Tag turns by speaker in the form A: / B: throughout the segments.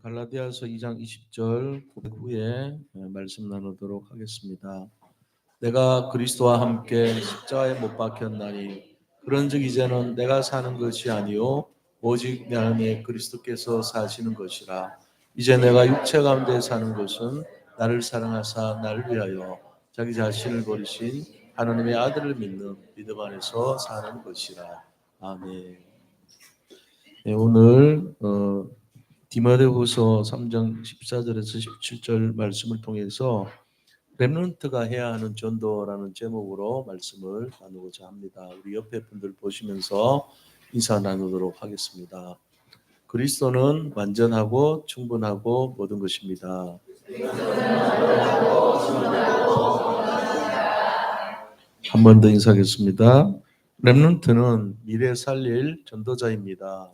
A: 갈라디아서 2장 20절 고백 후에 말씀 나누도록 하겠습니다. 내가 그리스도와 함께 십자가에 못 박혔나니 그런즉 이제는 내가 사는 것이 아니요 오직 내 안에 그리스도께서 사시는 것이라. 이제 내가 육체 가운데 사는 것은 나를 사랑하사 나를 위하여 자기 자신을 버리신 하나님의 아들을 믿는 믿음 안에서 사는 것이라. 아멘. 오늘 디모데후서 3장 14절에서 17절 말씀을 통해서 렘넌트가 해야 하는 전도라는 제목으로 말씀을 나누고자 합니다. 우리 옆에 분들 보시면서 인사 나누도록 하겠습니다. 그리스도는 완전하고 충분하고 모든 것입니다. 한 번 더 인사하겠습니다. 렘넌트는 미래 살릴 전도자입니다.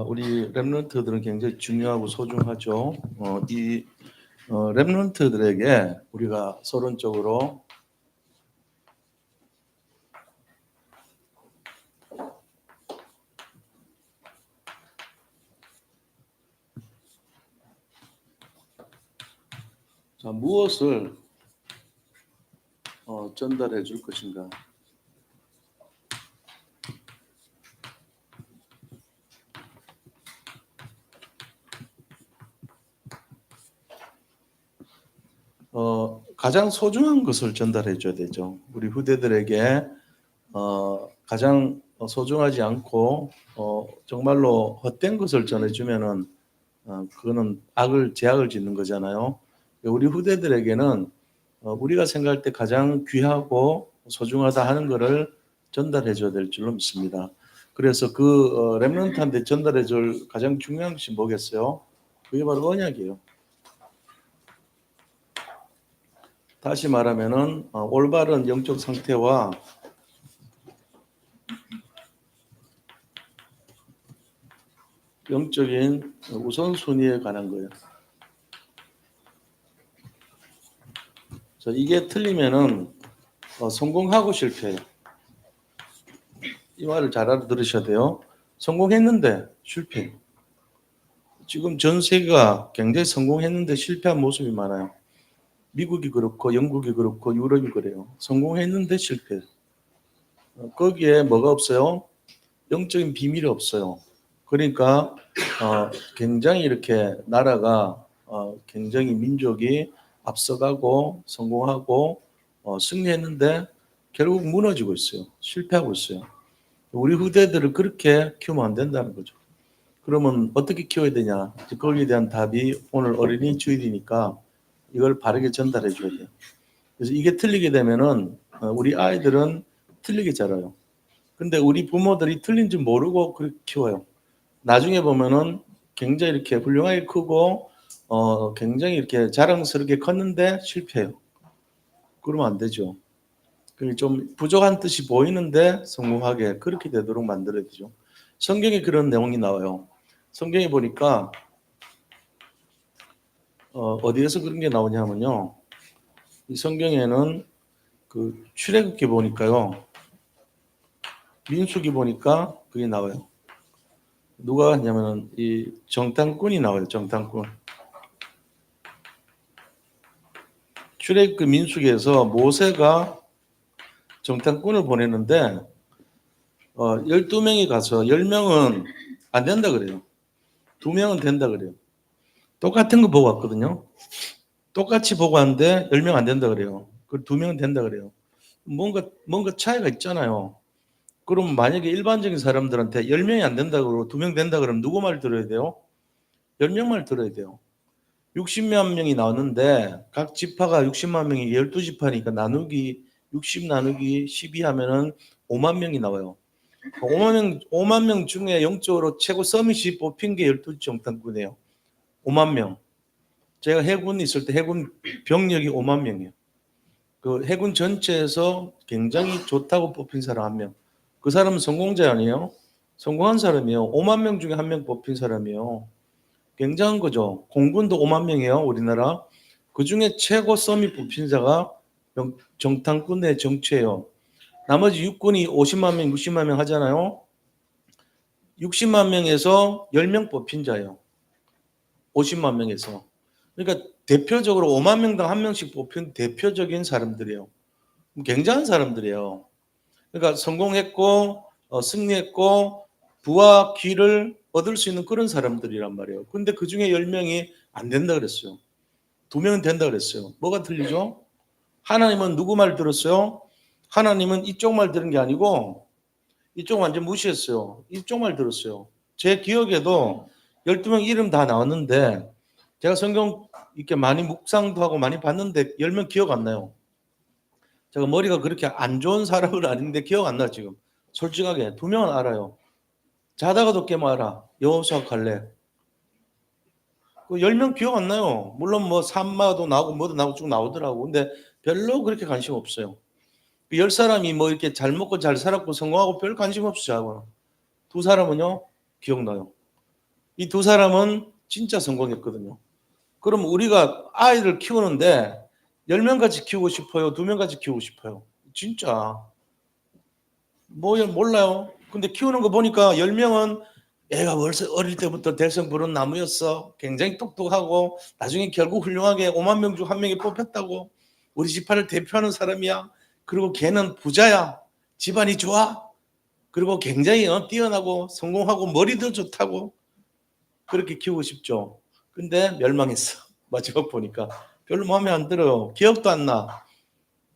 A: 우리 렘넌트들은 굉장히 중요하고 소중하죠. 이 렘넌트들에게 우리가 서론적으로 무엇을 전달해 줄 것인가? 가장 소중한 것을 전달해 줘야 되죠. 우리 후대들에게 가장 소중하지 않고 정말로 헛된 것을 전해주면은 그거는 제약을 짓는 거잖아요. 우리 후대들에게는 우리가 생각할 때 가장 귀하고 소중하다 하는 것을 전달해 줘야 될 줄로 믿습니다. 그래서 그 렘넌트한테 전달해 줄 가장 중요한 것이 뭐겠어요? 그게 바로 언약이에요. 다시 말하면은 올바른 영적 상태와 영적인 우선순위에 관한 거예요. 이게 틀리면은 성공하고 실패해요. 이 말을 잘 알아들으셔야 돼요. 성공했는데 실패해요. 지금 전 세계가 굉장히 성공했는데 실패한 모습이 많아요. 미국이 그렇고 영국이 그렇고 유럽이 그래요. 성공했는데 실패해요. 거기에 뭐가 없어요? 영적인 비밀이 없어요. 그러니까 굉장히 이렇게 나라가 굉장히 민족이 앞서가고 성공하고 승리했는데 결국 무너지고 있어요. 실패하고 있어요. 우리 후대들을 그렇게 키우면 안 된다는 거죠. 그러면 어떻게 키워야 되냐? 거기에 대한 답이 오늘 어린이 주일이니까 이걸 바르게 전달해 줘야 돼요. 그래서 이게 틀리게 되면은 우리 아이들은 틀리게 자라요. 근데 우리 부모들이 틀린 줄 모르고 그렇게 키워요. 나중에 보면은 굉장히 이렇게 훌륭하게 크고 굉장히 이렇게 자랑스럽게 컸는데 실패해요. 그러면 안 되죠. 좀 부족한 뜻이 보이는데 성공하게 그렇게 되도록 만들어야 되죠. 성경에 그런 내용이 나와요. 성경에 보니까 어디에서 그런 게 나오냐면요. 이 성경에는 그 출애굽기 보니까요. 민수기 보니까 그게 나와요. 누가 하냐면은 이 정탐꾼이 나와요. 정탐꾼. 출애굽 민수기에서 모세가 정탐꾼을 보냈는데 12명이 가서 10명은 안 된다 그래요. 2명은 된다 그래요. 똑같은 거 보고 왔거든요. 똑같이 보고 왔는데 10명 안 된다 그래요. 그 2명은 된다 그래요. 뭔가 차이가 있잖아요. 그럼 만약에 일반적인 사람들한테 10명이 안 된다 그러고 2명 된다 그러면 누구 말 들어야 돼요? 10명 말 들어야 돼요. 60만 명이 나왔는데 각 지파가 60만 명이 12지파니까 나누기 60 나누기 12 하면은 5만 명이 나와요. 5만 명 중에 영적으로 최고 서밋이 뽑힌 게 12지 정탐꾼이에요. 5만 명. 제가 해군 있을 때 해군 병력이 5만 명이에요. 그 해군 전체에서 굉장히 좋다고 뽑힌 사람 한 명. 그 사람은 성공자 아니에요? 성공한 사람이에요. 5만 명 중에 한 명 뽑힌 사람이에요. 굉장한 거죠. 공군도 5만 명이에요, 우리나라. 그 중에 최고 서밋 뽑힌 자가 정탐꾼의 정치예요. 나머지 육군이 50만 명, 60만 명 하잖아요. 60만 명에서 10명 뽑힌 자예요. 50만 명에서. 그러니까 대표적으로 5만 명당 한 명씩 뽑힌 대표적인 사람들이에요. 굉장한 사람들이에요. 그러니까 성공했고 승리했고 부와 귀를 얻을 수 있는 그런 사람들이란 말이에요. 근데 그 중에 10명이 안 된다 그랬어요. 2명은 된다 그랬어요. 뭐가 틀리죠? 하나님은 누구 말 들었어요? 하나님은 이쪽 말 들은 게 아니고 이쪽 완전 무시했어요. 이쪽 말 들었어요. 제 기억에도 12명 이름 다 나왔는데 제가 성경 이렇게 많이 묵상도 하고 많이 봤는데 10명 기억 안 나요. 제가 머리가 그렇게 안 좋은 사람은 아닌데 기억 안 나 지금. 솔직하게 2명은 알아요. 자다가도 깨면 알아. 여호수아 칼렙. 그 10명 기억 안 나요. 물론 뭐 산마도 나오고 뭐도 나오고 쭉 나오더라고. 근데 별로 그렇게 관심 없어요. 10사람이 뭐 이렇게 잘 먹고 잘 살았고 성공하고 별 관심 없어요. 2사람은요 기억나요. 이 2사람은 진짜 성공했거든요. 그럼 우리가 아이를 키우는데 10명 같이 키우고 싶어요? 2명 같이 키우고 싶어요? 진짜 뭐 몰라요. 근데 키우는 거 보니까 10명은 애가 벌써 어릴 때부터 대성 부른 나무였어. 굉장히 똑똑하고 나중에 결국 훌륭하게 5만 명 중 한 명이 뽑혔다고. 우리 지파를 대표하는 사람이야. 그리고 걔는 부자야. 집안이 좋아. 그리고 굉장히 뛰어나고 성공하고 머리도 좋다고. 그렇게 키우고 싶죠. 근데 멸망했어. 마지막 보니까 별로 마음에 안 들어요. 기억도 안 나.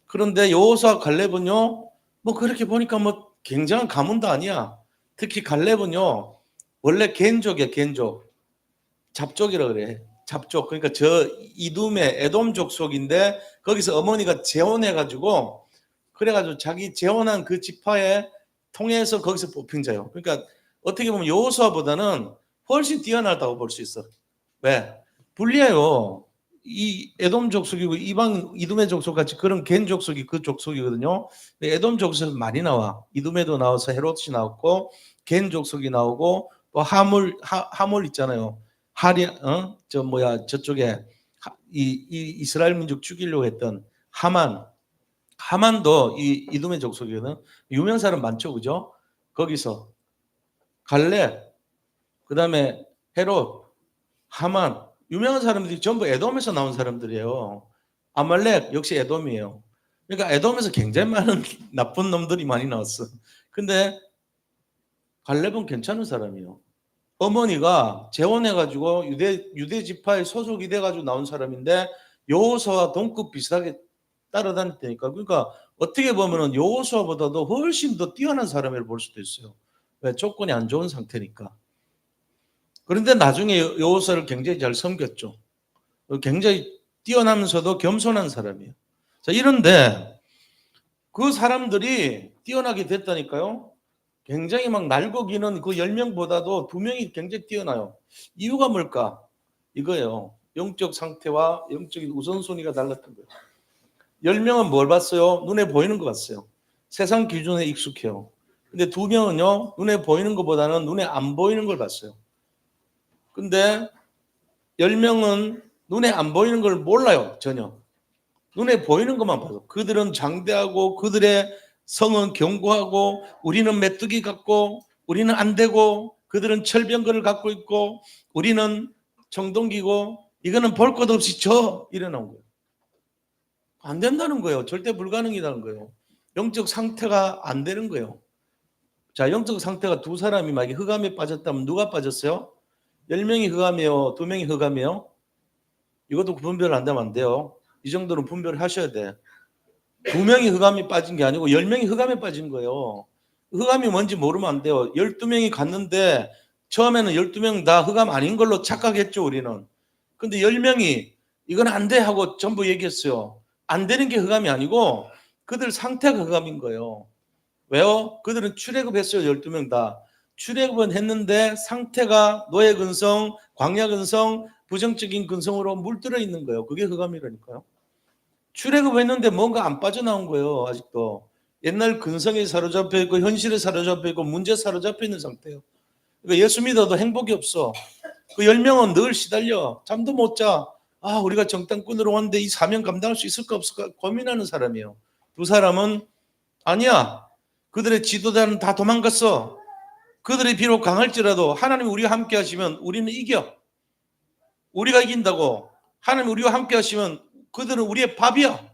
A: 그런데 여호수아 갈렙은요. 뭐 그렇게 보니까 뭐 굉장한 가문도 아니야. 특히 갈렙은요. 원래 겐족이야, 겐족. 잡족이라 그래. 잡족. 그러니까 저 이둠의 에돔 족속인데 거기서 어머니가 재혼해가지고 그래가지고 자기 재혼한 그 지파에 통해서 거기서 뽑힌 자예요. 그러니까 어떻게 보면 여호수아보다는 훨씬 뛰어나다고 볼 수 있어. 왜? 불리해요. 이 에돔 족속이고 이방 이두메 족속 같이 그런 겐 족속이 그 족속이거든요. 에돔 족속에서 많이 나와. 이두메도 나와서 헤롯이 나왔고 겐 족속이 나오고 또 하물 있잖아요. 하리 저 뭐야 저쪽에 이 이스라엘 민족 죽이려고 했던 하만도 이 이두메 족속이거든. 유명 사람 많죠, 그죠? 거기서 갈렙 그다음에 헤롯 하만 유명한 사람들이 전부 에돔에서 나온 사람들이에요. 아말렉 역시 에돔이에요. 그러니까 에돔에서 굉장히 많은 나쁜 놈들이 많이 나왔어. 근데 갈렙은 괜찮은 사람이에요. 어머니가 재혼해가지고 유대 지파에 소속이 돼가지고 나온 사람인데 여호수아와 동급 비슷하게 따라다녔다니까. 그러니까 어떻게 보면은 여호수아보다도 훨씬 더 뛰어난 사람을 볼 수도 있어요. 왜? 조건이 안 좋은 상태니까. 그런데 나중에 여호수아를 굉장히 잘 섬겼죠. 굉장히 뛰어나면서도 겸손한 사람이에요. 자, 이런데 그 사람들이 뛰어나게 됐다니까요. 굉장히 막 날고 기는 그 10명보다도 2명이 굉장히 뛰어나요. 이유가 뭘까? 이거예요. 영적 상태와 영적인 우선순위가 달랐던 거예요. 10명은 뭘 봤어요? 눈에 보이는 거 봤어요. 세상 기준에 익숙해요. 근데 2명은요, 눈에 보이는 것보다는 눈에 안 보이는 걸 봤어요. 근데 10명은 눈에 안 보이는 걸 몰라요, 전혀. 눈에 보이는 것만 봐서. 그들은 장대하고 그들의 성은 견고하고 우리는 메뚜기 같고 우리는 안 되고 그들은 철병거를 갖고 있고 우리는 청동기고 이거는 볼 것 없이 저 이래 나온 거예요. 안 된다는 거예요. 절대 불가능이라는 거예요. 영적 상태가 안 되는 거예요. 자, 영적 상태가 두 사람이 만약에 흑암에 빠졌다면 누가 빠졌어요? 10명이 흑암이에요? 2명이 흑암이에요? 이것도 분별을 한다면 안 돼요. 이 정도는 분별을 하셔야 돼. 2명이 흑암에 빠진 게 아니고 10명이 흑암에 빠진 거예요. 흑암이 뭔지 모르면 안 돼요. 12명이 갔는데 처음에는 12명 다 흑암 아닌 걸로 착각했죠, 우리는. 근데 10명이 이건 안 돼 하고 전부 얘기했어요. 안 되는 게 흑암이 아니고 그들 상태가 흑암인 거예요. 왜요? 그들은 출애굽했어요. 12명 다. 출애굽은 했는데 상태가 노예 근성, 광야 근성, 부정적인 근성으로 물들어 있는 거예요. 그게 흑암이라니까요. 출애굽했는데 뭔가 안 빠져나온 거예요. 아직도. 옛날 근성에 사로잡혀 있고 현실에 사로잡혀 있고 문제에 사로잡혀 있는 상태예요. 그러니까 예수 믿어도 행복이 없어. 그 10명은 늘 시달려. 잠도 못 자. 아, 우리가 정탐꾼으로 왔는데 이 사명 감당할 수 있을까 없을까 고민하는 사람이에요. 두 사람은 아니야. 그들의 지도자는 다 도망갔어. 그들이 비록 강할지라도 하나님이 우리와 함께 하시면 우리는 이겨. 우리가 이긴다고. 하나님이 우리와 함께 하시면 그들은 우리의 밥이야.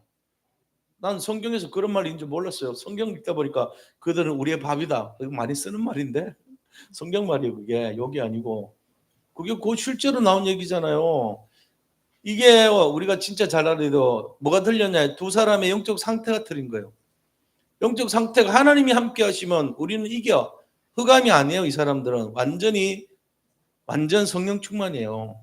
A: 난 성경에서 그런 말인 줄 몰랐어요. 성경 읽다 보니까 그들은 우리의 밥이다. 이거 많이 쓰는 말인데 성경 말이에요. 그게 욕이 아니고. 그게 그 실제로 나온 얘기잖아요. 이게 우리가 진짜 잘 알아야 돼요. 뭐가 틀렸냐. 두 사람의 영적 상태가 틀린 거예요. 영적 상태가 하나님이 함께 하시면 우리는 이겨. 흑암이 아니에요. 이 사람들은 완전 성령 충만이에요.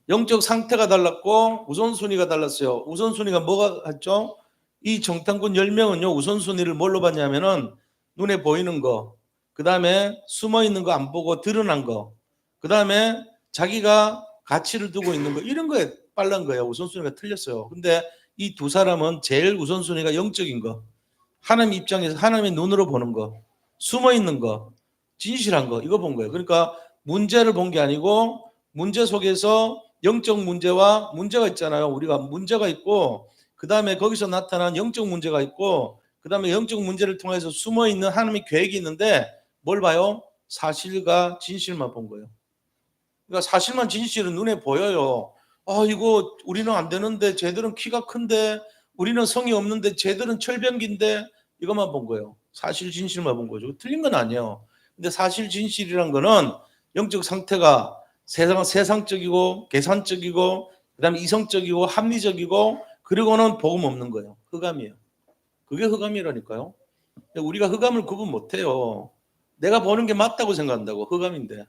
A: 영적 상태가 달랐고 우선순위가 달랐어요. 우선순위가 뭐가 같죠? 이 정탐꾼 10명은요. 우선순위를 뭘로 봤냐면은 눈에 보이는 거, 그 다음에 숨어있는 거 안 보고 드러난 거, 그 다음에 자기가 가치를 두고 있는 거, 이런 거에 빨란 거예요. 우선순위가 틀렸어요. 근데 이 두 사람은 제일 우선순위가 영적인 거, 하나님 입장에서 하나님의 눈으로 보는 거, 숨어있는 거, 진실한 거, 이거 본 거예요. 그러니까 문제를 본 게 아니고 문제 속에서 영적 문제와 문제가 있잖아요. 우리가 문제가 있고 그 다음에 거기서 나타난 영적 문제가 있고 그 다음에 영적 문제를 통해서 숨어있는 하나님의 계획이 있는데 뭘 봐요? 사실과 진실만 본 거예요. 그러니까 사실만 진실은 눈에 보여요. 아, 이거 우리는 안 되는데 쟤들은 키가 큰데 우리는 성이 없는데 쟤들은 철병기인데 이것만 본 거예요. 사실 진실만 본 거죠. 틀린 건 아니에요. 근데 사실 진실이란 거는 영적 상태가 세상적이고 계산적이고 그다음에 이성적이고 합리적이고 그리고는 복음 없는 거예요. 흑암이에요. 그게 흑암이라니까요. 우리가 흑암을 구분 못해요. 내가 보는 게 맞다고 생각한다고 흑암인데.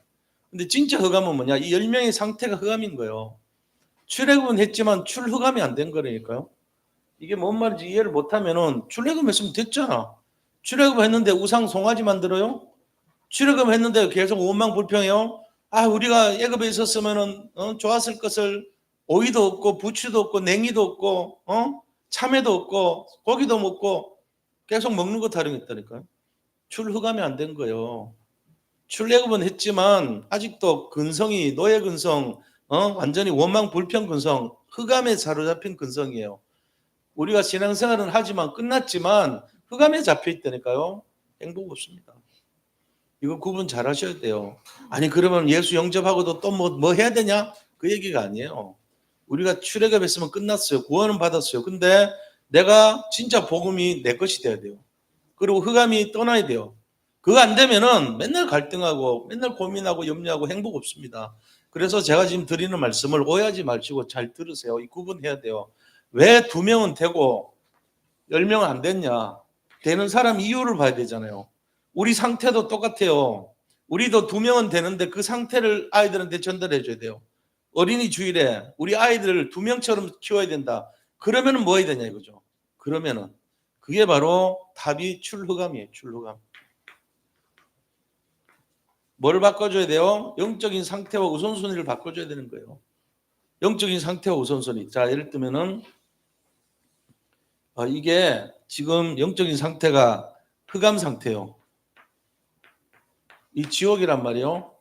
A: 근데 진짜 흑암은 뭐냐? 이 10명의 상태가 흑암인 거예요. 출애굽은 했지만 출흑암이 안 된 거라니까요. 이게 뭔 말인지 이해를 못하면은 출애굽 했으면 됐잖아. 출애굽 했는데 우상 송아지 만들어요? 출애굽 했는데 계속 원망 불평해요? 아, 우리가 애굽에 있었으면은 좋았을 것을 오이도 없고 부추도 없고 냉이도 없고 참외도 없고 고기도 먹고 계속 먹는 거 타령했다니까요. 출흑암이 안 된 거예요. 출애굽은 했지만 아직도 근성이 노예 근성, 완전히 원망 불평 근성, 흑암에 사로잡힌 근성이에요. 우리가 신앙생활은 하지만 끝났지만 흑암에 잡혀 있다니까요. 행복 없습니다. 이거 구분 잘 하셔야 돼요. 아니 그러면 예수 영접하고도 또 뭐 해야 되냐? 그 얘기가 아니에요. 우리가 출애굽했으면 끝났어요. 구원은 받았어요. 근데 내가 진짜 복음이 내 것이 돼야 돼요. 그리고 흑암이 떠나야 돼요. 그거 안 되면은 맨날 갈등하고 맨날 고민하고 염려하고 행복 없습니다. 그래서 제가 지금 드리는 말씀을 오해하지 마시고 잘 들으세요. 이 구분해야 돼요. 왜 2명은 되고 10명은 안 됐냐? 되는 사람 이유를 봐야 되잖아요. 우리 상태도 똑같아요. 우리도 2명은 되는데 그 상태를 아이들한테 전달해 줘야 돼요. 어린이 주일에 우리 아이들을 2명처럼 키워야 된다. 그러면은 뭐 해야 되냐 이거죠. 그러면은 그게 바로 답이 출흑암이에요. 출흑암. 뭘 바꿔줘야 돼요? 영적인 상태와 우선순위를 바꿔줘야 되는 거예요. 영적인 상태와 우선순위. 자, 예를 들면은 이게 지금 영적인 상태가 흑암 상태예요. 이 지옥이란 말이에요.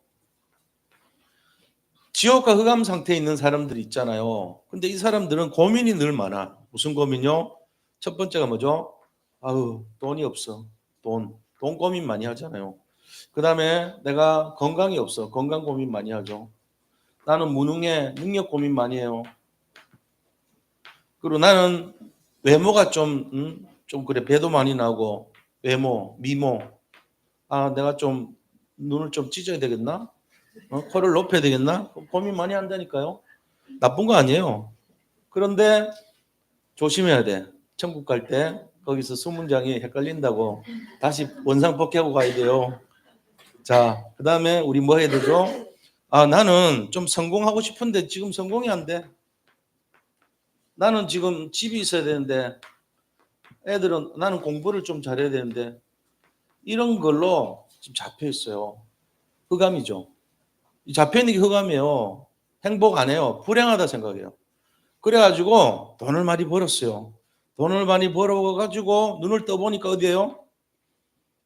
A: 지옥과 흑암 상태에 있는 사람들이 있잖아요. 근데 이 사람들은 고민이 늘 많아. 무슨 고민요? 첫 번째가 뭐죠? 아유, 돈이 없어. 돈 고민 많이 하잖아요. 그 다음에 내가 건강이 없어. 건강 고민 많이 하죠. 나는 무능해. 능력 고민 많이 해요. 그리고 나는 외모가 좀 그래 배도 많이 나고 외모, 미모. 아 내가 좀 눈을 좀 찢어야 되겠나? 코를 높여야 되겠나? 고민 많이 한다니까요. 나쁜 거 아니에요. 그런데 조심해야 돼. 천국 갈 때 거기서 수문장이 헷갈린다고 다시 원상 복귀하고 가야 돼요. 자, 그 다음에 우리 뭐 해야 되죠? 아, 나는 좀 성공하고 싶은데 지금 성공이 안 돼. 나는 지금 집이 있어야 되는데 애들은 나는 공부를 좀 잘해야 되는데 이런 걸로 지금 잡혀 있어요. 흑암이죠. 잡혀 있는 게 흑암이에요. 행복 안 해요. 불행하다 생각해요. 그래가지고 돈을 많이 벌었어요. 돈을 많이 벌어가지고 눈을 떠보니까 어디에요?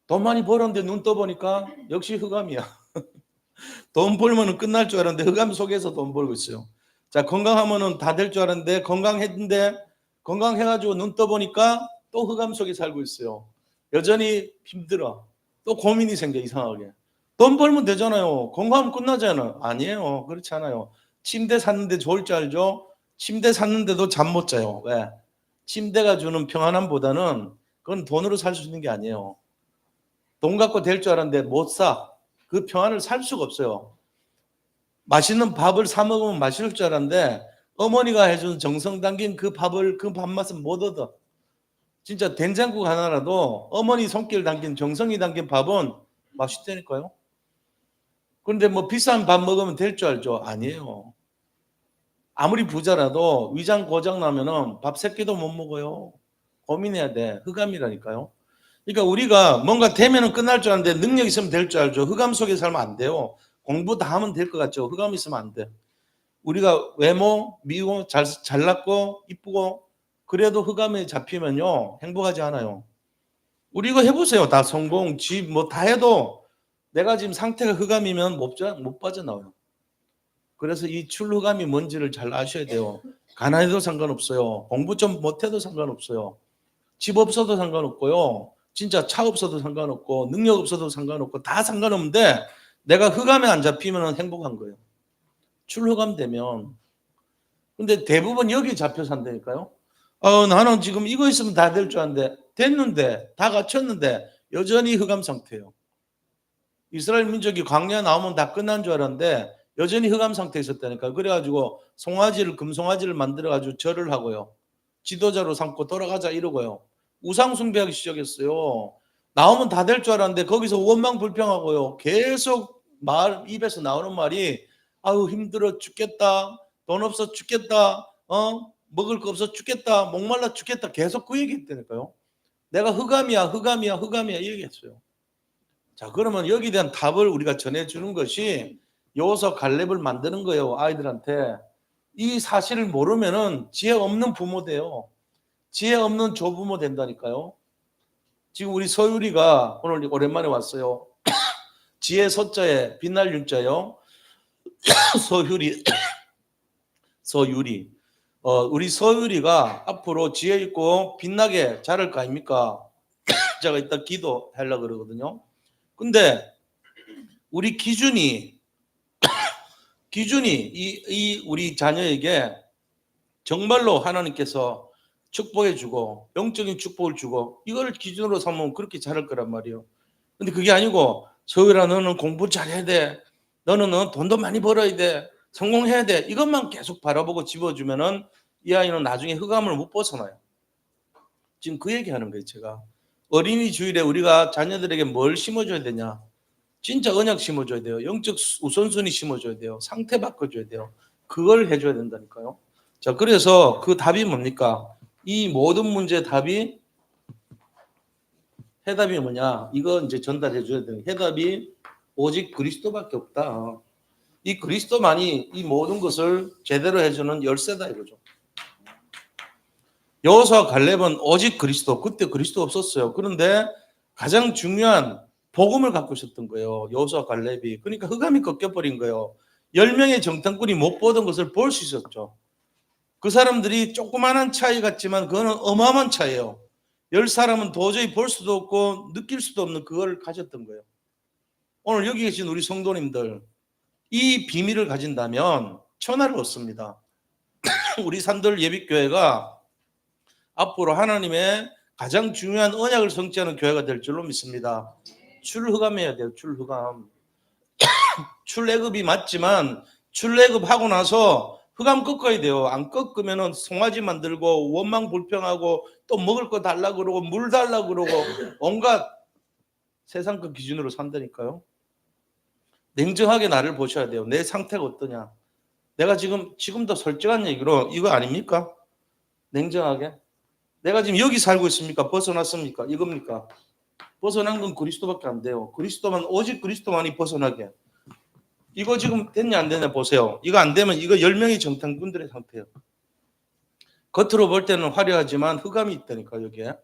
A: 돈 많이 벌었는데 눈 떠보니까 역시 흑암이야. 돈 벌면은 끝날 줄 알았는데 흑암 속에서 돈 벌고 있어요. 자, 건강하면은 다 될 줄 알았는데 건강했는데 건강해가지고 눈 떠보니까 또 흑암 속에 살고 있어요. 여전히 힘들어. 또 고민이 생겨 이상하게. 돈 벌면 되잖아요. 건강하면 끝나잖아요. 아니에요. 그렇지 않아요. 침대 샀는데 좋을 줄 알죠? 침대 샀는데도 잠 못 자요. 왜? 침대가 주는 평안함보다는 그건 돈으로 살 수 있는 게 아니에요. 돈 갖고 될 줄 알았는데 못 사. 그 평안을 살 수가 없어요. 맛있는 밥을 사 먹으면 맛있을 줄 알았는데 어머니가 해준 정성 담긴 그 밥을 그 밥맛은 못 얻어. 진짜 된장국 하나라도 어머니 손길 담긴 정성이 담긴 밥은 맛있다니까요. 그런데 뭐 비싼 밥 먹으면 될 줄 알죠? 아니에요. 아무리 부자라도 위장 고장 나면은 밥 3끼도 못 먹어요. 고민해야 돼. 흑암이라니까요. 그러니까 우리가 뭔가 되면은 끝날 줄 아는데 능력 있으면 될 줄 알죠. 흑암 속에 살면 안 돼요. 공부 다 하면 될 것 같죠. 흑암 있으면 안 돼. 우리가 외모, 미모, 잘났고 이쁘고 그래도 흑암에 잡히면요 행복하지 않아요. 우리 이거 해보세요. 다 성공, 집 뭐 다 해도 내가 지금 상태가 흑암이면 못 빠져나와요. 그래서 이 출흑암이 뭔지를 잘 아셔야 돼요. 가난해도 상관없어요. 공부 좀 못해도 상관없어요. 집 없어도 상관없고요. 진짜 차 없어도 상관없고 능력 없어도 상관없고 다 상관없는데 내가 흑암에 안 잡히면 행복한 거예요. 출흑암 되면. 근데 대부분 여기 잡혀 산다니까요. 나는 지금 이거 있으면 다 될 줄 알았는데 됐는데 다 갖췄는데 여전히 흑암 상태예요. 이스라엘 민족이 광야 나오면 다 끝난 줄 알았는데 여전히 흑암 상태에 있었다니까. 그래가지고 송아지를 금송아지를 만들어가지고 절을 하고요. 지도자로 삼고 돌아가자 이러고요. 우상 숭배하기 시작했어요. 나오면 다 될 줄 알았는데 거기서 원망 불평하고요. 계속 말 입에서 나오는 말이 아유 힘들어 죽겠다. 돈 없어 죽겠다. 먹을 거 없어 죽겠다. 목말라 죽겠다. 계속 그 얘기했다니까요. 내가 흑암이야 흑암이야 흑암이야 이 얘기했어요. 자, 그러면 여기에 대한 답을 우리가 전해주는 것이 여호수아 갈렙을 만드는 거예요. 아이들한테. 이 사실을 모르면은 지혜 없는 부모 돼요. 지혜 없는 조부모 된다니까요. 지금 우리 서유리가 오늘 오랜만에 왔어요. 지혜 서자에 빛날 윤자요. 서유리. 우리 서유리가 앞으로 지혜 있고 빛나게 자랄 거 아닙니까? 제가 이따 기도하려고 그러거든요. 근데 우리 기준이 이 우리 자녀에게 정말로 하나님께서 축복해 주고 영적인 축복을 주고 이거를 기준으로 삼으면 그렇게 자랄 거란 말이에요. 근데 그게 아니고 서유라 너는 공부 잘해야 돼. 너는 돈도 많이 벌어야 돼. 성공해야 돼. 이것만 계속 바라보고 집어주면은 이 아이는 나중에 흑암을 못 벗어나요. 지금 그 얘기하는 거예요. 제가 어린이 주일에 우리가 자녀들에게 뭘 심어줘야 되냐. 진짜 언약 심어줘야 돼요. 영적 우선순위 심어줘야 돼요. 상태 바꿔줘야 돼요. 그걸 해줘야 된다니까요. 자, 그래서 그 답이 뭡니까? 이 모든 문제의 답이 해답이 뭐냐? 이거 이제 전달해 줘야 되는 해답이 오직 그리스도밖에 없다. 이 그리스도만이 이 모든 것을 제대로 해주는 열쇠다 이거죠. 여호수아 갈렙은 오직 그리스도, 그때 그리스도 없었어요. 그런데 가장 중요한 복음을 갖고 있었던 거예요. 여호수아 갈렙이. 그러니까 흑암이 꺾여버린 거예요. 10명의 정탐꾼이 못 보던 것을 볼 수 있었죠. 그 사람들이 조그마한 차이 같지만 그거는 어마어마한 차이예요. 10사람은 도저히 볼 수도 없고 느낄 수도 없는 그걸 가졌던 거예요. 오늘 여기 계신 우리 성도님들 이 비밀을 가진다면 천하를 얻습니다. 우리 산들 예비교회가 앞으로 하나님의 가장 중요한 언약을 성취하는 교회가 될 줄로 믿습니다. 출후감해야 돼요. 출후감. 출애굽이 맞지만 출애굽하고 나서 흑암 꺾어야 돼요. 안 꺾으면은 송아지 만들고 원망 불평하고 또 먹을 거 달라 그러고 물 달라 그러고 온갖 세상 그 기준으로 산다니까요. 냉정하게 나를 보셔야 돼요. 내 상태가 어떠냐. 내가 지금도 솔직한 얘기로 이거 아닙니까? 냉정하게. 내가 지금 여기 살고 있습니까? 벗어났습니까? 이겁니까? 벗어난 건 그리스도밖에 안 돼요. 그리스도만, 오직 그리스도만이 벗어나게. 이거 지금 됐냐 안 되냐 보세요. 이거 안 되면 이거 10명의 정탐꾼들의 상태예요. 겉으로 볼 때는 화려하지만 흑암이 있다니까 여기에.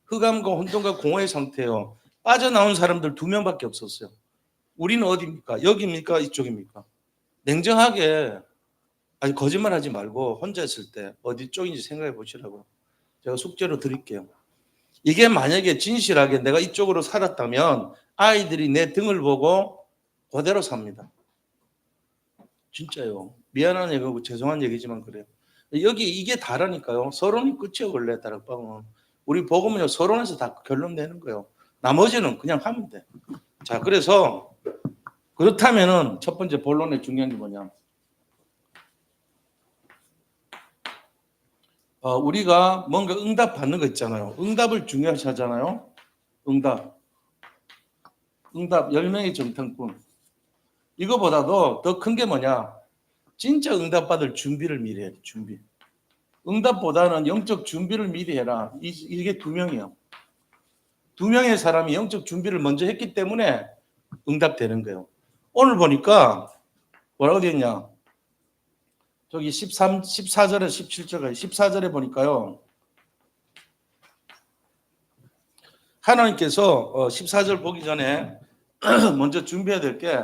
A: 흑암과 혼돈과 공허의 상태예요. 빠져나온 사람들 2명밖에 없었어요. 우리는 어디입니까? 여기입니까? 이쪽입니까? 냉정하게, 아니 거짓말하지 말고 혼자 있을 때 어디 쪽인지 생각해 보시라고요. 제가 숙제로 드릴게요. 이게 만약에 진실하게 내가 이쪽으로 살았다면 아이들이 내 등을 보고 그대로 삽니다. 진짜요. 미안한 얘기고 죄송한 얘기지만 그래요. 여기 이게 다라니까요. 서론이 끝이에요. 원래 다락방은. 우리 복음은요 서론에서 다 결론 내는 거예요. 나머지는 그냥 하면 돼. 자, 그래서 그렇다면은 첫 번째 본론의 중요한 게 뭐냐? 우리가 뭔가 응답 받는 거 있잖아요. 응답을 중요시 하잖아요. 응답 10명의 정탐꾼. 이거보다도 더 큰 게 뭐냐? 진짜 응답 받을 준비를 미리 해. 준비. 응답보다는 영적 준비를 미리 해라. 이게 2명이에요. 2명의 사람이 영적 준비를 먼저 했기 때문에 응답되는 거예요. 오늘 보니까 뭐라고 되어 있냐? 저기 14절에 17절에 14절에 보니까요. 하나님께서 14절 보기 전에 먼저 준비해야 될 게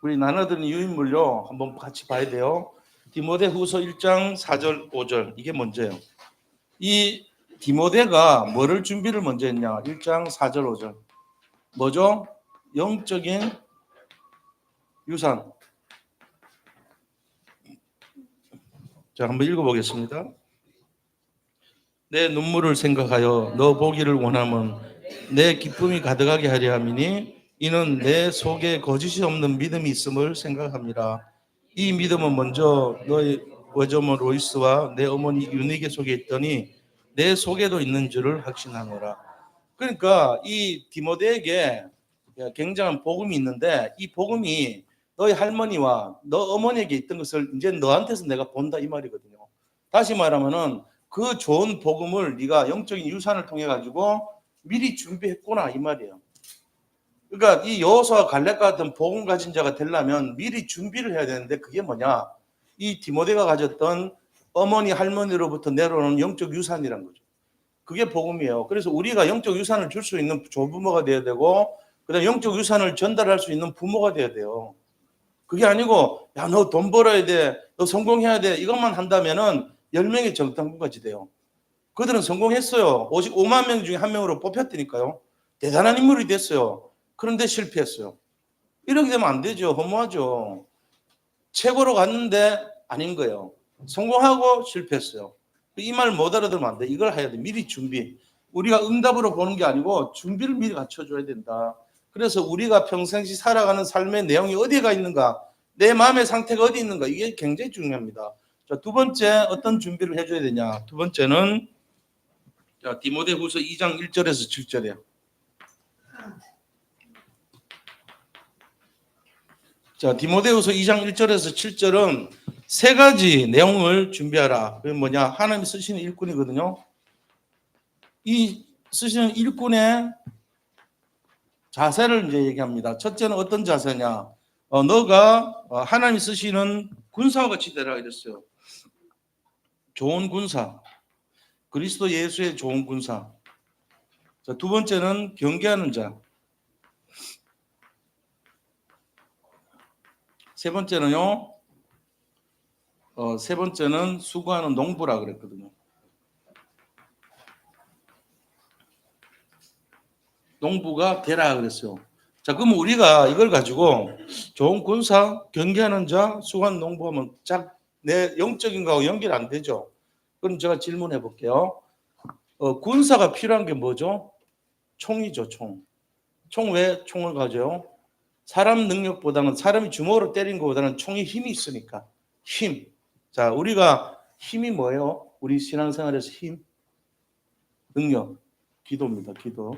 A: 우리 나눠드린 유인물로 한번 같이 봐야 돼요. 디모데후서 1장 4절 5절 이게 먼저예요. 이 디모데가 뭐를 준비를 먼저 했냐? 1장 4절 5절 뭐죠? 영적인 유산. 자, 한번 읽어보겠습니다. 내 눈물을 생각하여 너 보기를 원하면 내 기쁨이 가득하게 하려 함이니 이는 내 속에 거짓이 없는 믿음이 있음을 생각합니다. 이 믿음은 먼저 너의 외조모 로이스와 내 어머니 유니게 속에 있더니 내 속에도 있는 줄을 확신하노라. 그러니까 이 디모데에게 굉장한 복음이 있는데 이 복음이 너희 할머니와 너 어머니에게 있던 것을 이제 너한테서 내가 본다 이 말이거든요. 다시 말하면은 그 좋은 복음을 네가 영적인 유산을 통해 가지고 미리 준비했구나 이 말이에요. 그러니까 이 여호수아 갈렙과 같은 복음 가진 자가 되려면 미리 준비를 해야 되는데 그게 뭐냐? 이 디모데가 가졌던 어머니 할머니로부터 내려오는 영적 유산이란 거죠. 그게 복음이에요. 그래서 우리가 영적 유산을 줄 수 있는 조부모가 돼야 되고 그다음에 영적 유산을 전달할 수 있는 부모가 돼야 돼요. 그게 아니고 야 너 돈 벌어야 돼, 너 성공해야 돼 이것만 한다면은 10명의 정탐꾼까지 돼요. 그들은 성공했어요. 오직 5만 명 중에 1명으로 뽑혔다니까요. 대단한 인물이 됐어요. 그런데 실패했어요. 이렇게 되면 안 되죠. 허무하죠. 최고로 갔는데 아닌 거예요. 성공하고 실패했어요. 이 말 못 알아들으면 안 돼. 이걸 해야 돼. 미리 준비. 우리가 응답으로 보는 게 아니고 준비를 미리 갖춰줘야 된다. 그래서 우리가 평상시 살아가는 삶의 내용이 어디가 있는가, 내 마음의 상태가 어디 있는가, 이게 굉장히 중요합니다. 자, 두 번째 어떤 준비를 해줘야 되냐? 두 번째는 자, 디모데후서 2장 1절에서 7절이에요. 자, 디모데후서 2장 1절에서 7절은 세 가지 내용을 준비하라. 그게 뭐냐? 하나님이 쓰시는 일꾼이거든요. 이 쓰시는 일꾼의 자세를 이제 얘기합니다. 첫째는 어떤 자세냐? 너가 하나님이 쓰시는 군사와 같이 되라 이랬어요. 좋은 군사. 그리스도 예수의 좋은 군사. 자, 두 번째는 경계하는 자. 세 번째는요. 세 번째는 수고하는 농부라 그랬거든요. 농부가 되라 그랬어요. 자, 그럼 우리가 이걸 가지고 좋은 군사, 경계하는 자, 수고하는 농부 하면 내 영적인 거하고 연결 안 되죠. 그럼 제가 질문해 볼게요. 군사가 필요한 게 뭐죠? 총이죠, 총. 총 왜 총을 가져요? 사람 능력보다는 사람이 주먹으로 때린 것보다는 총이 힘이 있으니까. 힘. 자, 우리가 힘이 뭐예요? 우리 신앙생활에서 힘, 능력, 기도입니다. 기도.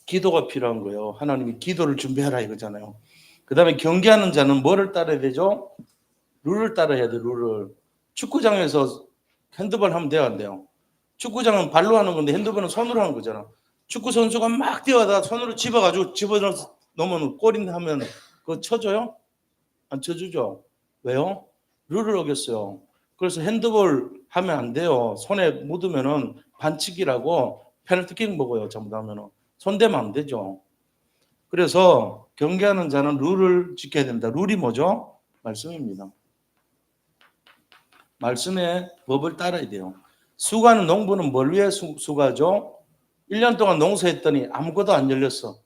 A: 기도가 필요한 거예요. 하나님이 기도를 준비하라 이거잖아요. 그 다음에 경기하는 자는 뭐를 따라야 되죠? 룰을 따라야 돼, 룰을. 축구장에서 핸드볼 하면 돼요, 안 돼요? 축구장은 발로 하는 건데 핸드볼은 손으로 하는 거잖아. 축구 선수가 막 뛰어가다가 손으로 집어가지고 집어넣어서 넣으면 골인데 하면 그거 쳐줘요? 안 쳐주죠? 왜요? 룰을 어겼어요. 그래서 핸드볼 하면 안 돼요. 손에 묻으면은 반칙이라고 페널티킥 먹어요. 잘못하면은. 손대면 안 되죠. 그래서 경기하는 자는 룰을 지켜야 된다. 룰이 뭐죠? 말씀입니다. 말씀의 법을 따라야 돼요. 수가는 농부는 뭘 위해 수가죠? 1년 동안 농사했더니 아무것도 안 열렸어.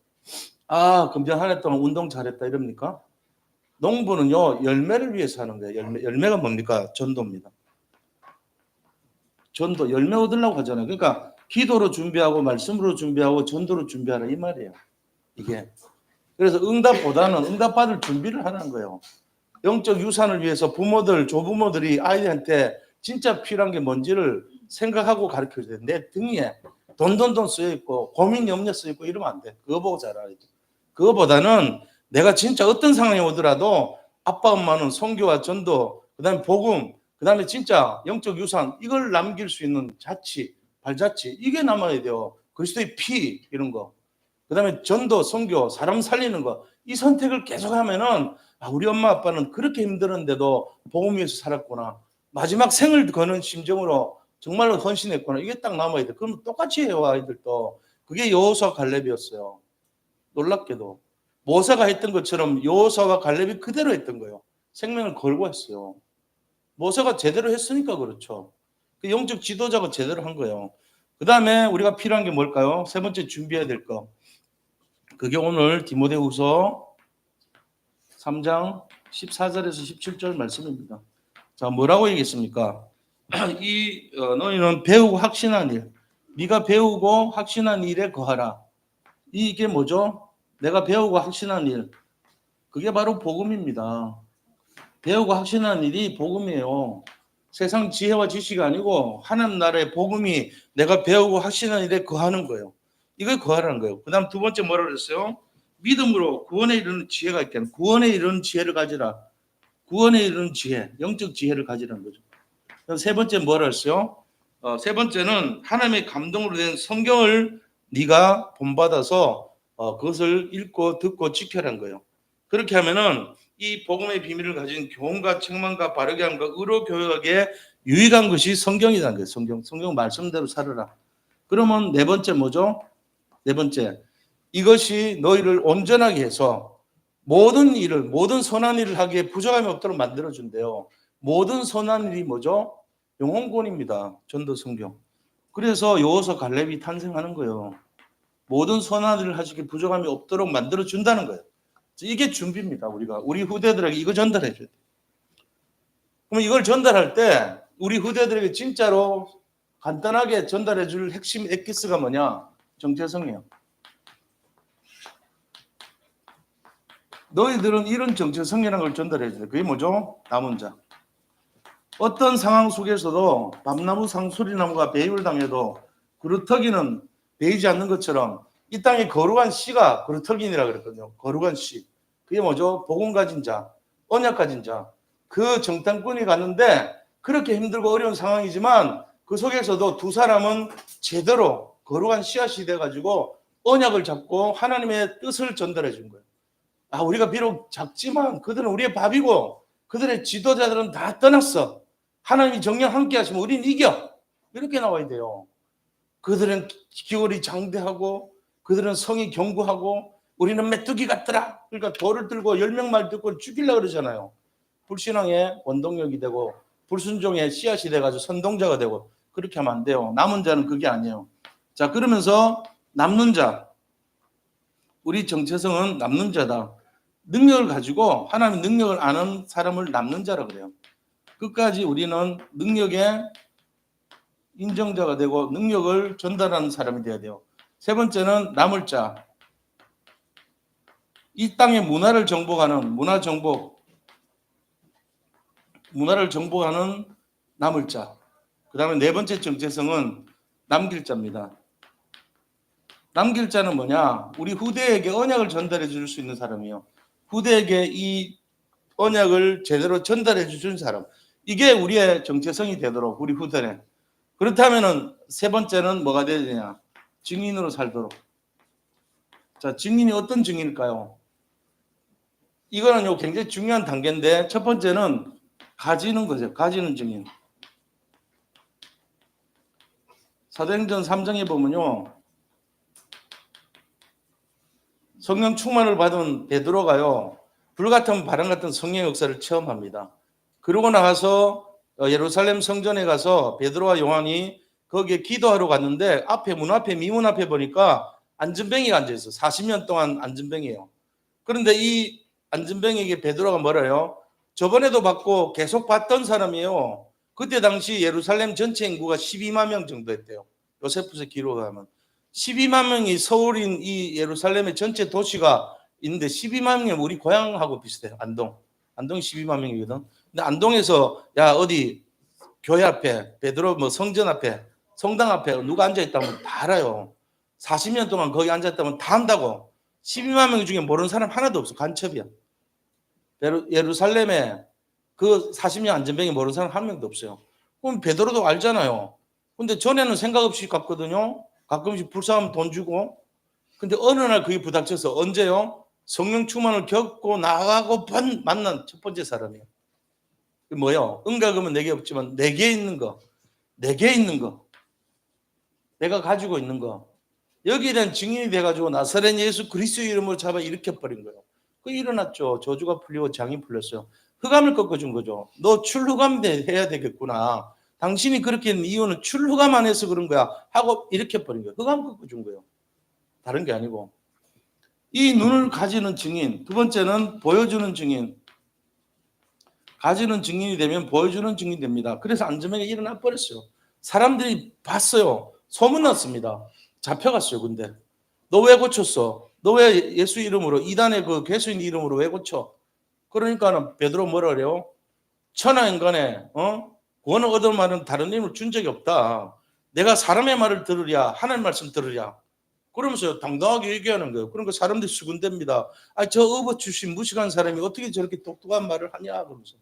A: 아, 그럼 한 해 동안 운동 잘했다 이럽니까? 농부는요, 열매를 위해서 하는 거예요. 열매가 뭡니까? 전도입니다. 전도, 열매 얻으려고 하잖아요. 그러니까 기도로 준비하고 말씀으로 준비하고 전도로 준비하라 이 말이에요. 이게. 그래서 응답보다는 응답받을 준비를 하는 거예요. 영적 유산을 위해서 부모들, 조부모들이 아이들한테 진짜 필요한 게 뭔지를 생각하고 가르쳐줘야 돼. 내 등에 돈 쓰여 있고 고민 염려 쓰여 있고 이러면 안 돼. 그거 보고 자라야지. 그거보다는 내가 진짜 어떤 상황이 오더라도 아빠 엄마는 선교와 전도, 그다음에 복음, 그다음에 진짜 영적 유산 이걸 남길 수 있는 자치, 발자취 이게 남아야 돼요. 그리스도의 피 이런 거. 그다음에 전도, 선교, 사람 살리는 거. 이 선택을 계속하면은 우리 엄마 아빠는 그렇게 힘들었는데도 복음 위해서 살았구나. 마지막 생을 거는 심정으로 정말로 헌신했구나. 이게 딱 남아야 돼. 그럼 똑같이 해요, 아이들도. 그게 여호수아 갈렙이었어요. 놀랍게도 모세가 했던 것처럼 여호수아와 갈렙이 그대로 했던 거예요. 생명을 걸고 했어요. 모세가 제대로 했으니까 그렇죠. 그 영적 지도자가 제대로 한 거예요. 그 다음에 우리가 필요한 게 뭘까요? 세 번째 준비해야 될 거. 그게 오늘 디모데후서 3장 14절에서 17절 말씀입니다. 자, 뭐라고 얘기했습니까? 너희는 배우고 확신한 일, 네가 배우고 확신한 일에 거하라. 이게 뭐죠? 내가 배우고 확신한 일, 그게 바로 복음입니다. 배우고 확신한 일이 복음이에요. 세상 지혜와 지식이 아니고 하나님 나라의 복음이 내가 배우고 확신한 일에 거하는 거예요. 이걸 거하라는 거예요. 그 다음 두 번째 뭐라 그랬어요? 믿음으로 구원에 이르는 지혜가 있게 하는, 구원에 이르는 지혜를 가지라. 구원에 이르는 지혜, 영적 지혜를 가지라는 거죠. 세 번째 뭐라 했어요? 세 번째는 하나님의 감동으로 된 성경을 네가 본받아서 그것을 읽고 듣고 지켜라는 거예요. 그렇게 하면은 이 복음의 비밀을 가진 교훈과 책망과 바르게 함과 의로 교육하기에 유익한 것이 성경이라는 거예요. 성경 말씀대로 살아라. 그러면 네 번째 뭐죠? 네 번째, 이것이 너희를 온전하게 해서 모든 일을, 모든 선한 일을 하기에 부족함이 없도록 만들어준대요. 모든 선한 일이 뭐죠? 영혼구원입니다. 전도 성경. 그래서 여호수아 갈렙이 탄생하는 거예요. 모든 선한 일을 하시기에 부족함이 없도록 만들어준다는 거예요. 이게 준비입니다. 우리 후대들에게 이거 전달해 줘야 돼요. 그럼 이걸 전달할 때 우리 후대들에게 진짜로 간단하게 전달해 줄 핵심 엑기스가 뭐냐? 정체성이에요. 너희들은 이런 정체성이라는 걸 전달해 줘야 돼요. 그게 뭐죠? 남은 자. 어떤 상황 속에서도 밤나무 상수리나무가 배임을 당해도 그루터기는 베이지 않는 것처럼 이 땅에 거룩한 씨가 그루터기니라 그랬거든요. 거룩한 씨. 그게 뭐죠? 복음 가진 자, 언약 가진 자. 그 정탐꾼이 갔는데 그렇게 힘들고 어려운 상황이지만 그 속에서도 두 사람은 제대로 거룩한 씨앗이 돼가지고 언약을 잡고 하나님의 뜻을 전달해 준 거예요. 우리가 비록 작지만 그들은 우리의 밥이고 그들의 지도자들은 다 떠났어. 하나님이 정령 함께 하시면 우리는 이겨. 이렇게 나와야 돼요. 그들은 기울이 장대하고 그들은 성이 견고하고 우리는 메뚜기 같더라. 그러니까 돌을 들고 10명 말 듣고 죽이려고 그러잖아요. 불신앙의 원동력이 되고 불순종의 씨앗이 돼가지고 선동자가 되고 그렇게 하면 안 돼요. 남은 자는 그게 아니에요. 자, 그러면서 남는 자. 우리 정체성은 남는 자다. 능력을 가지고 하나님의 능력을 아는 사람을 남는 자라고 그래요. 끝까지 우리는 능력의 인정자가 되고 능력을 전달하는 사람이 돼야 돼요. 세 번째는 남을 자. 이 땅의 문화를 정복하는 문화를 정복하는 남을 자. 그 다음에 네 번째 정체성은 남길 자입니다. 남길 자는 뭐냐? 우리 후대에게 언약을 전달해 줄 수 있는 사람이요. 후대에게 이 언약을 제대로 전달해 주는 사람. 이게 우리의 정체성이 되도록 우리 후대에. 그렇다면은 세 번째는 뭐가 되야 되냐? 증인으로 살도록. 자, 증인이 어떤 증인일까요? 이거는요 굉장히 중요한 단계인데 첫 번째는 가지는 거죠. 가지는 증인. 사도행전 3장에 보면요. 성령 충만을 받은 베드로가요. 불같은 바람 같은 성령의 역사를 체험합니다. 그러고 나가서 예루살렘 성전에 가서 베드로와 요한이 거기에 기도하러 갔는데 앞에 문 앞에 미문 앞에 보니까 안전뱅이가 앉아있어. 40년 동안 안전뱅이에요. 그런데 이 안전뱅이에게 베드로가 뭐래요? 저번에도 받고 계속 받던 사람이에요. 그때 당시 예루살렘 전체 인구가 12만 명 정도 했대요. 요세푸스 기록에 하면 12만 명이 서울인 이 예루살렘의 전체 도시가 있는데 12만 명이 우리 고향하고 비슷해요. 안동이 12만 명이거든. 근데 안동에서 야 어디 교회 앞에 베드로 뭐 성전 앞에 성당 앞에 누가 앉아 있다면 다 알아요. 40년 동안 거기 앉아 있다면 다 안다고. 12만 명 중에 모르는 사람 하나도 없어. 간첩이야. 예루살렘에 그 40년 안전병이 모르는 사람 한 명도 없어요. 그럼 베드로도 알잖아요. 근데 전에는 생각 없이 갔거든요. 가끔씩 불쌍하면 돈 주고. 근데 어느 날 그게 부닥쳐서 언제요? 성령 충만을 겪고 나가고 만난 첫 번째 사람이에요. 뭐요? 은가금은 내게 없지만 내게 있는 거. 내가 가지고 있는 거. 여기에 대한 증인이 돼가지고 나사렛 예수 그리스도 이름으로 잡아 일으켜버린 거예요. 그 일어났죠. 저주가 풀리고 장이 풀렸어요. 흑암을 꺾어준 거죠. 너 출흑암 해야 되겠구나. 당신이 그렇게 했는 이유는 출흑암 안 해서 그런 거야 하고 일으켜버린 거예요. 흑암 꺾어준 거예요. 다른 게 아니고. 이 눈을 가지는 증인. 두 번째는 보여주는 증인. 가지는 증인이 되면 보여주는 증인이 됩니다. 그래서 안전하게 일어나 버렸어요. 사람들이 봤어요. 소문났습니다. 잡혀갔어요. 근데 너 왜 고쳤어? 너 왜 예수 이름으로 이단의 그 괴수인 이름으로 왜 고쳐? 그러니까는 베드로 뭐라 그래요? 천하인간에 구원을 얻을 말은 다른 이름을 준 적이 없다. 내가 사람의 말을 들으랴 하나님 말씀 들으랴. 그러면서 당당하게 얘기하는 거예요. 그러니까 사람들이 수군댑니다. 저 업어 주신 무식한 사람이 어떻게 저렇게 똑똑한 말을 하냐 그러면서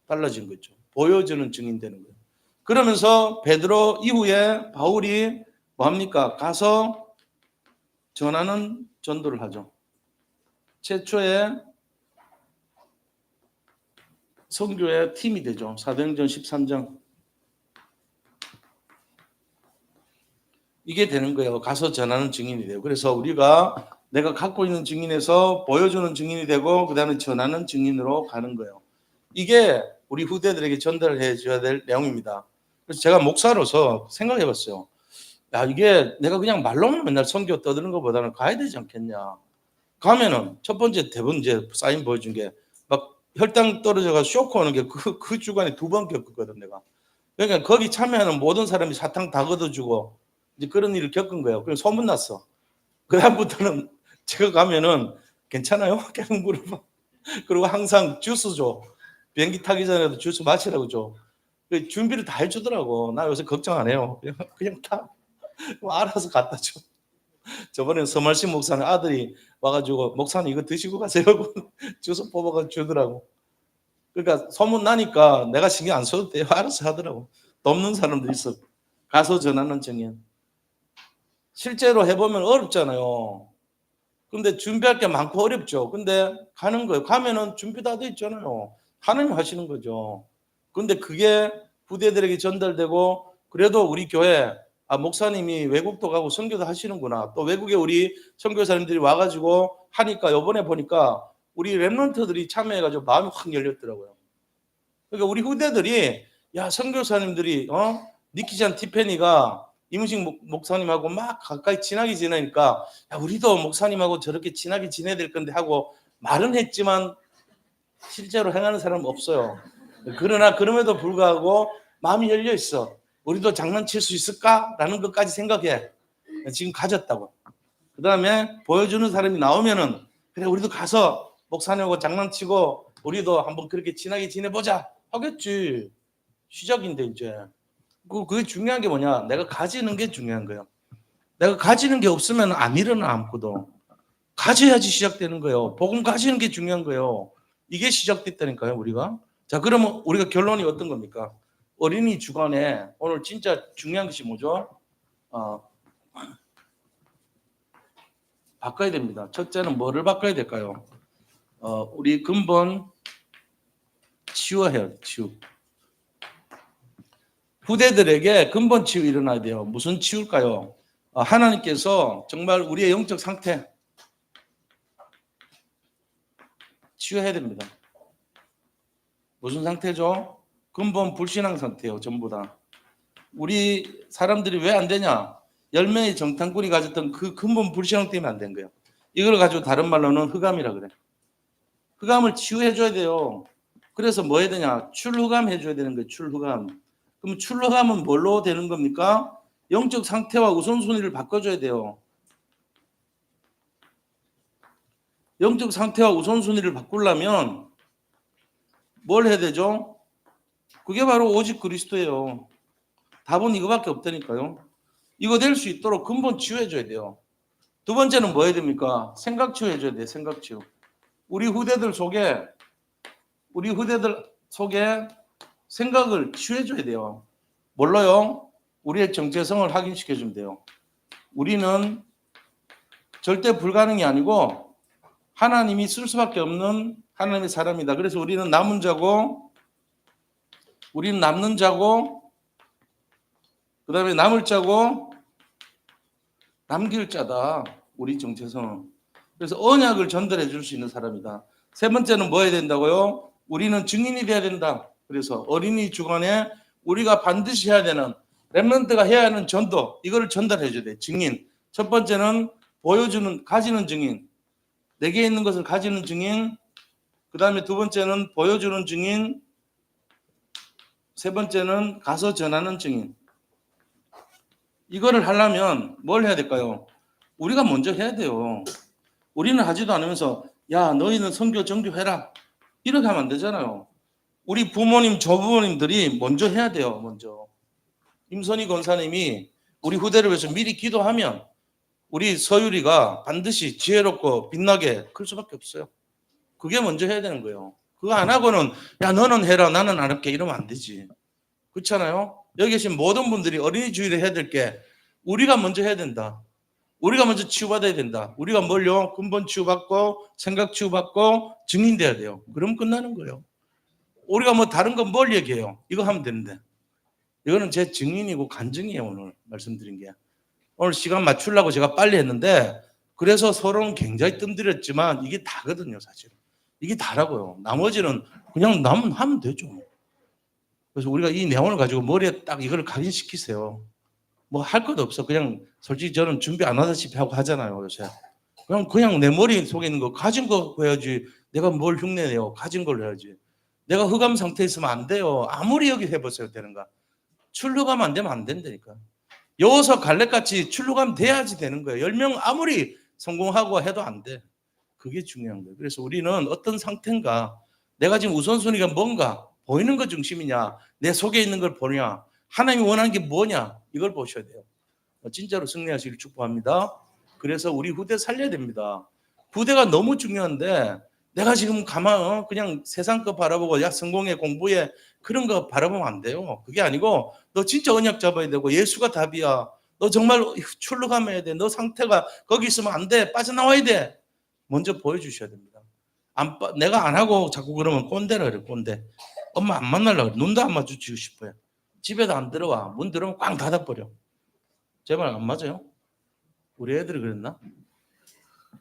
A: 달라진 거죠. 보여주는 증인 되는 거예요. 그러면서 베드로 이후에 바울이 뭐합니까? 가서 전하는 전도를 하죠. 최초의 선교의 팀이 되죠. 사도행전 13장. 이게 되는 거예요. 가서 전하는 증인이 돼요. 그래서 우리가 내가 갖고 있는 증인에서 보여주는 증인이 되고 그 다음에 전하는 증인으로 가는 거예요. 이게 우리 후대들에게 전달해 줘야 될 내용입니다. 그래서 제가 목사로서 생각해 봤어요. 야, 이게 내가 그냥 말로만 맨날 선교 떠드는 것보다는 가야 되지 않겠냐. 가면은 첫 번째 대부분 이제 사인 보여준 게 막 혈당 떨어져가 쇼크 오는 게 그 주간에 2번 겪었거든 내가. 그러니까 거기 참여하는 모든 사람이 사탕 다 걷어주고 이제 그런 일을 겪은 거예요. 그래서 소문났어. 그다음부터는 제가 가면은 괜찮아요? 계속 물어봐. 그리고 항상 주스 줘. 비행기 타기 전에도 주스 마시라고 줘. 준비를 다 해주더라고. 나 요새 걱정 안 해요. 그냥 타. 알아서 갖다 줘. 저번에 서말신 목사님 아들이 와가지고 목사님 이거 드시고 가세요. 주스 뽑아가 주더라고. 그러니까 소문 나니까 내가 신경 안 써도 돼요. 알아서 하더라고. 돕는 사람도 있어. 가서 전하는 증인. 실제로 해보면 어렵잖아요. 근데 준비할 게 많고 어렵죠. 근데 가는 거예요. 가면은 준비 다 돼 있잖아요. 하나님 하시는 거죠. 근데 그게 후대들에게 전달되고 그래도 우리 교회 목사님이 외국도 가고 선교도 하시는구나. 또 외국에 우리 선교사님들이 와가지고 하니까 이번에 보니까 우리 랩런트들이 참여해가지고 마음이 확 열렸더라고요. 그러니까 우리 후대들이 야 선교사님들이 니키잔 티페니가 이문식 목사님하고 막 가까이 친하게 지내니까 야 우리도 목사님하고 저렇게 친하게 지내야 될 건데 하고 말은 했지만 실제로 행하는 사람은 없어요. 그러나 그럼에도 불구하고 마음이 열려 있어. 우리도 장난칠 수 있을까라는 것까지 생각해. 지금 가졌다고. 그 다음에 보여주는 사람이 나오면은 그래 우리도 가서 목사님하고 장난치고 우리도 한번 그렇게 친하게 지내보자 하겠지. 시작인데 이제 그게 중요한 게 뭐냐? 내가 가지는 게 중요한 거예요. 내가 가지는 게 없으면 안 일어나 아무것도. 가져야지 시작되는 거예요. 복음 가지는 게 중요한 거예요. 이게 시작됐다니까요, 우리가. 자, 그러면 우리가 결론이 어떤 겁니까? 어린이 주간에 오늘 진짜 중요한 것이 뭐죠? 바꿔야 됩니다. 첫째는 뭐를 바꿔야 될까요? 우리 근본 치유해요. 치유. 후대들에게 근본 치유 일어나야 돼요. 무슨 치유일까요? 하나님께서 정말 우리의 영적 상태 치유해야 됩니다. 무슨 상태죠? 근본 불신앙 상태예요. 전부 다. 우리 사람들이 왜 안 되냐? 열매의 정탐꾼이 가졌던 그 근본 불신앙 때문에 안 된 거예요. 이걸 가지고 다른 말로는 흑암이라 그래. 흑암을 치유해줘야 돼요. 그래서 뭐 해야 되냐? 출흑암 해줘야 되는 거예요. 출흑암. 그럼 출흑암은 뭘로 되는 겁니까? 영적 상태와 우선순위를 바꿔줘야 돼요. 영적 상태와 우선순위를 바꾸려면 뭘 해야 되죠? 그게 바로 오직 그리스도예요. 답은 이거밖에 없다니까요. 이거 될 수 있도록 근본 치유해줘야 돼요. 두 번째는 뭐 해야 됩니까? 생각 치유해줘야 돼요. 생각 치유. 우리 후대들 속에 생각을 치유해줘야 돼요. 뭘로요? 우리의 정체성을 확인시켜주면 돼요. 우리는 절대 불가능이 아니고 하나님이 쓸 수밖에 없는 하나님의 사람이다. 그래서 우리는 남는 자고 그 다음에 남을 자고 남길 자다. 우리 정체성은. 그래서 언약을 전달해 줄 수 있는 사람이다. 세 번째는 뭐 해야 된다고요? 우리는 증인이 돼야 된다. 그래서 어린이 주간에 우리가 반드시 해야 되는 렘넌트가 해야 하는 전도 이거를 전달해 줘야 돼. 증인. 첫 번째는 가지는 증인. 내게 있는 것을 가지는 증인. 그 다음에 두 번째는 보여주는 증인. 세 번째는 가서 전하는 증인. 이거를 하려면 뭘 해야 될까요? 우리가 먼저 해야 돼요. 우리는 하지도 않으면서 야 너희는 선교 정교해라 이렇게 하면 안 되잖아요. 우리 부모님 조부모님들이 먼저 해야 돼요. 먼저 임선희 권사님이 우리 후대를 위해서 미리 기도하면 우리 서유리가 반드시 지혜롭고 빛나게 클 수밖에 없어요. 그게 먼저 해야 되는 거예요. 그거 안 하고는 야 너는 해라 나는 안 할게 이러면 안 되지. 그렇잖아요. 여기 계신 모든 분들이 어린이 주일에 해야 될 게 우리가 먼저 해야 된다. 우리가 먼저 치유받아야 된다. 우리가 뭘요? 근본 치유받고 생각 치유받고 증인돼야 돼요. 그럼 끝나는 거예요. 우리가 뭐 다른 건 뭘 얘기해요? 이거 하면 되는데. 이거는 제 증인이고 간증이에요. 오늘 말씀드린 게. 오늘 시간 맞추려고 제가 빨리 했는데 그래서 서로는 굉장히 뜸들였지만 이게 다거든요. 사실은. 이게 다라고요. 나머지는 그냥 남은 하면 되죠. 그래서 우리가 이 내용을 가지고 머리에 딱 이걸 각인시키세요. 뭐 할 것도 없어. 그냥 솔직히 저는 준비 안 하다시피 하고 하잖아요. 요새. 그냥 내 머리 속에 있는 거 가진 거 해야지. 내가 뭘 흉내내요. 가진 걸 해야지. 내가 흑암 상태에 있으면 안 돼요. 아무리 여기 해보세요. 되는가. 출루감 안 되면 안 된다니까. 여호서 갈렙같이 출루감 돼야지 되는 거예요. 10명 아무리 성공하고 해도 안 돼. 그게 중요한 거예요. 그래서 우리는 어떤 상태인가 내가 지금 우선순위가 뭔가 보이는 것 중심이냐 내 속에 있는 걸 보냐 하나님이 원하는 게 뭐냐 이걸 보셔야 돼요. 진짜로 승리하시길 축복합니다. 그래서 우리 후대 살려야 됩니다. 후대가 너무 중요한데 내가 지금 그냥 세상 거 바라보고 야 성공해 공부해 그런 거 바라보면 안 돼요. 그게 아니고 너 진짜 언약 잡아야 되고 예수가 답이야. 너 정말 출루감해야 돼. 너 상태가 거기 있으면 안 돼. 빠져나와야 돼. 먼저 보여주셔야 됩니다. 내가 안 하고 자꾸 그러면 꼰대라 그래 꼰대. 엄마 안 만나려고 그래. 눈도 안 마주치고 싶어요. 집에도 안 들어와. 문 들어오면 꽝 닫아버려. 제 말 안 맞아요? 우리 애들이 그랬나?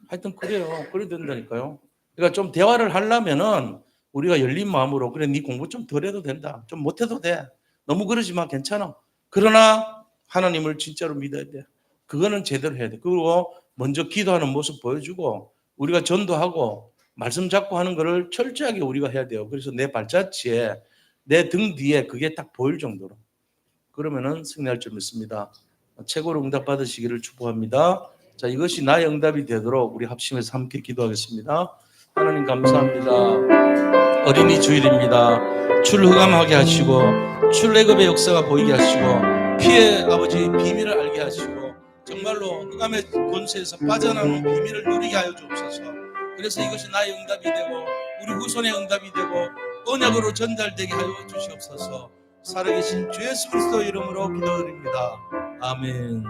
A: 하여튼 그래요. 그래 된다니까요. 그러니까 좀 대화를 하려면은 우리가 열린 마음으로 그래 네 공부 좀 덜 해도 된다. 좀 못해도 돼. 너무 그러지 마. 괜찮아. 그러나 하나님을 진짜로 믿어야 돼. 그거는 제대로 해야 돼. 그리고 먼저 기도하는 모습 보여주고 우리가 전도하고 말씀 잡고 하는 거를 철저하게 우리가 해야 돼요. 그래서 내 발자취에 내 등 뒤에 그게 딱 보일 정도로. 그러면은 승리할 줄 믿습니다. 최고로 응답 받으시기를 축복합니다. 자, 이것이 나의 응답이 되도록 우리 합심해서 함께 기도하겠습니다. 하나님 감사합니다. 어린이 주일입니다. 출흑암하게 하시고 출애굽의 역사가 보이게 하시고 피의 아버지 비밀을 알게 하시고 정말로 흑암의 권세에서 빠져나오는 비밀을 누리게 하여 주옵소서. 그래서 이것이 나의 응답이 되고 우리 후손의 응답이 되고 언약으로 전달되게 하여 주시옵소서. 살아계신 주 예수 그리스도 이름으로 기도드립니다. 아멘.